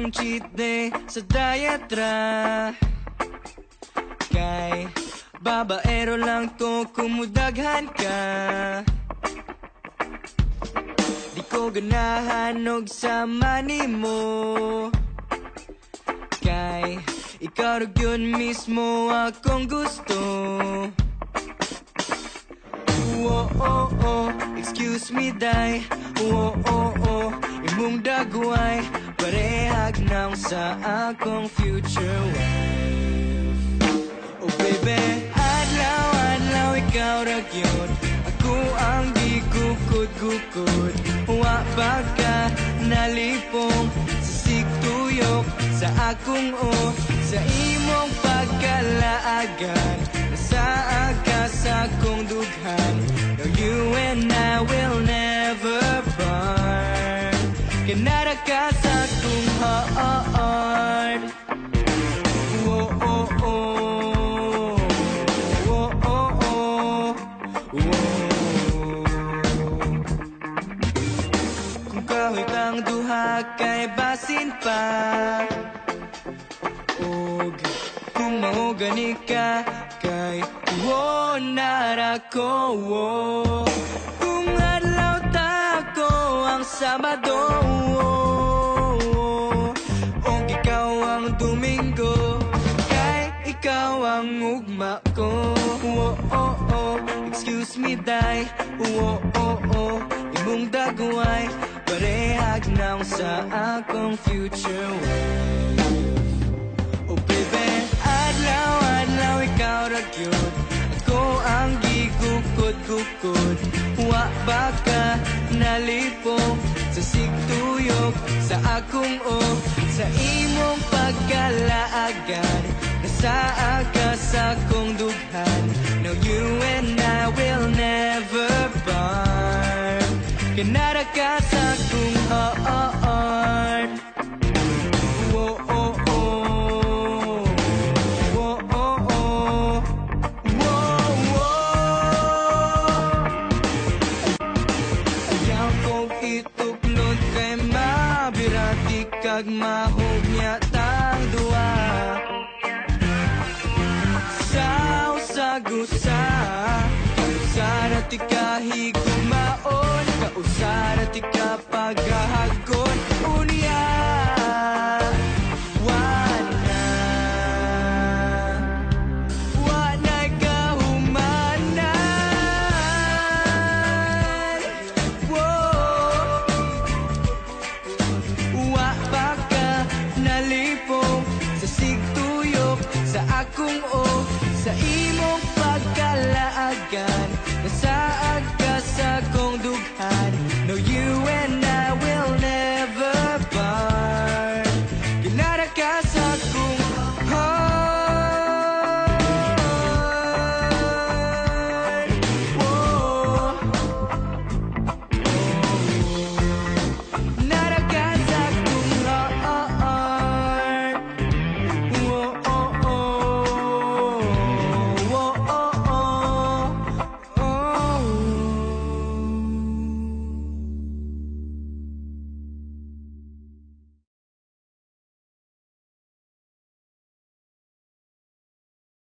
akong cheat day sa diet ra. Kay babaero lang to kumudaghan ka. Di ko ganahan og sama nimo. Kay ikaw rin yun mismo akong gusto. Oh, oh, oh, excuse me, day. Oh, oh, oh, imong dagway parehag nang sa akong future wife. Oh, baby, adlaw, adlaw, ikaw ra gyud. Ako ang gigukod-gukod. Wa pa ka nalipong sa sigtuyok sa akong sa imong pagkalaagan. Sa akas akong dughan. No, you and I will never part. Kanara ka sa akong heart. Oh, oh, oh. Oh, oh, oh. Oh. Kung kahit ang duha kay basin pa. Og kung maugani ka kay nara ko. Kung adlaw ta ko ang Sabado, o ikaw ang Domingo, kay ikaw ang ugma ko. Oh, oh, excuse me, day. Oh, oh, oh, imong dagway parehag nang sa akong future wife. Oh, baby, adlaw, adlaw, ikaw ra gyud. Ako ang gigukod-gukod. Wa ba ka nalipong sa sigtuyok sa akong sa imong pagkalaagan. Nasa akas akong dughan. No, you and I will never part. Kanara ka sa akong heart. Oh, oh, oh. Oh, oh, oh. Whoa, whoa. Ayaw kong ituklod kay mabirati kag mahugnya tang duwa. Sa usag-usa kausara ti kahigugmaon, kausara ti kapagahagon. Unya wanay kahumanan. Wa pa ka nalipong sa sigtuyok sa akong sa imong pagkalaagan. Nasa agas akong dughan. No, you and I will never part. Kinara ka sa akong